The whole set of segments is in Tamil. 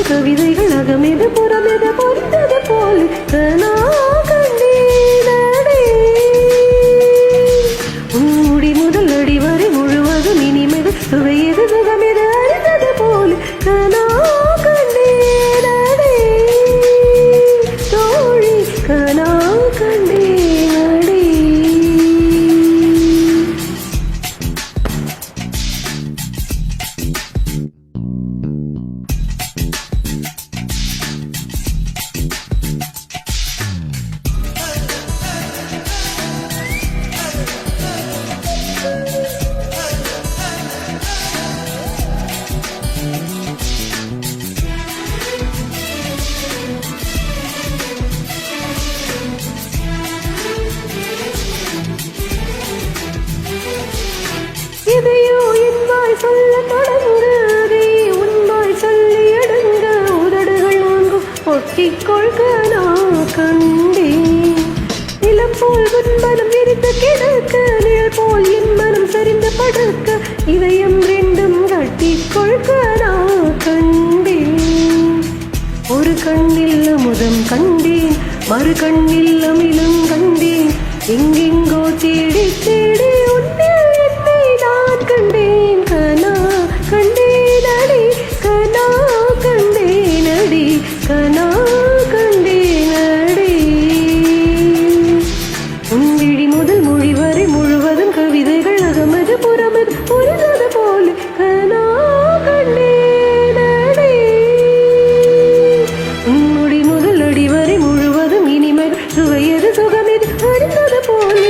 கவிதைகள் அகமெது புறமெது பொறித்தது போல் கனா கண்டேனடே உன்முடி முதல் அடி வரை முழுவதும் இனிமெது சுவையது சுகமெது அறிந்தது போல் கனா கண்டேனடே தோழி கனா கண்டேனடே. எதையோ என்வாய் சொல்ல தொடங்குறதே உன்வாய் சொல்லி அடுங்க உதடுகள் வாங்கும் ஒட்டிக்கொள்க நான் கண்டேன் நிலம் போல் உன்மனம் விரித்து கிடக்க நிழல் போல் என் மனம் சரிந்து படுக்க இதயம் ரெண்டும் கட்டிக்கொள்க நான் கண்டேன். ஒரு கண்ணில் அமுதம் கண்டேன் மறு கண்ணில் அமிலம் கண்டேன் எங்கெங்கோ தேடி தேடி உன்னில் என்னை நான் கண்டேன் கனா கண்டேனடி கனா கண்டேனடி கனா கண்டேனடி. உன் விழி முதல் மொழி வரை முழுவதும் கவிதைகள் அகமது புறமது புரிந்தது போல கனா கண்டேனடி உன் மொழி முதல் அடி வரை முழுவதும் இனிமை சுவையது சுகமெது அறிந்தது போலே.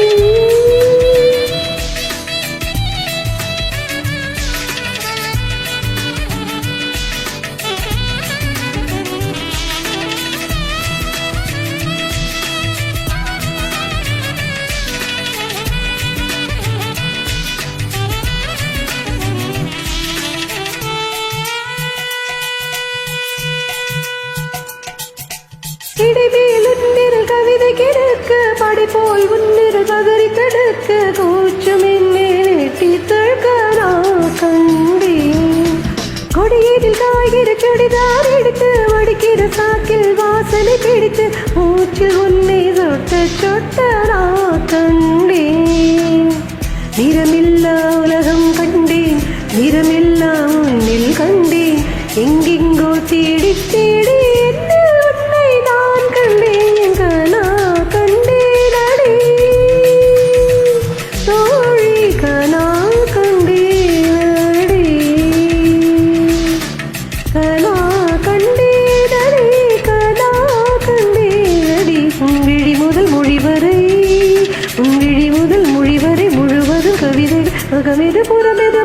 இடைவேல் உன்னிரு கவிதை கிடக்க படை போல் உன்னிரு கதறி கிடக்க கூச்சம் என்னை நெட்டி தழ்கரா கண்டேன் கொடியேதில் காய்கிற சுடிதார் எடுத்து வடிக்கிற சாக்கில் வாசனை பிடித்து மூச்சில் உன்னை சொட்ட சொட்டரா கண்டேன். நிறமில்லா உலகம் கண்டேன் நிறமில்லா உன்னில் கண்டேன் எங்கெங்கோ தேடி தேடி உன்விழி முதல் மொழி வரை முழுவதும் கவிதைகள் அகமெது புறமெது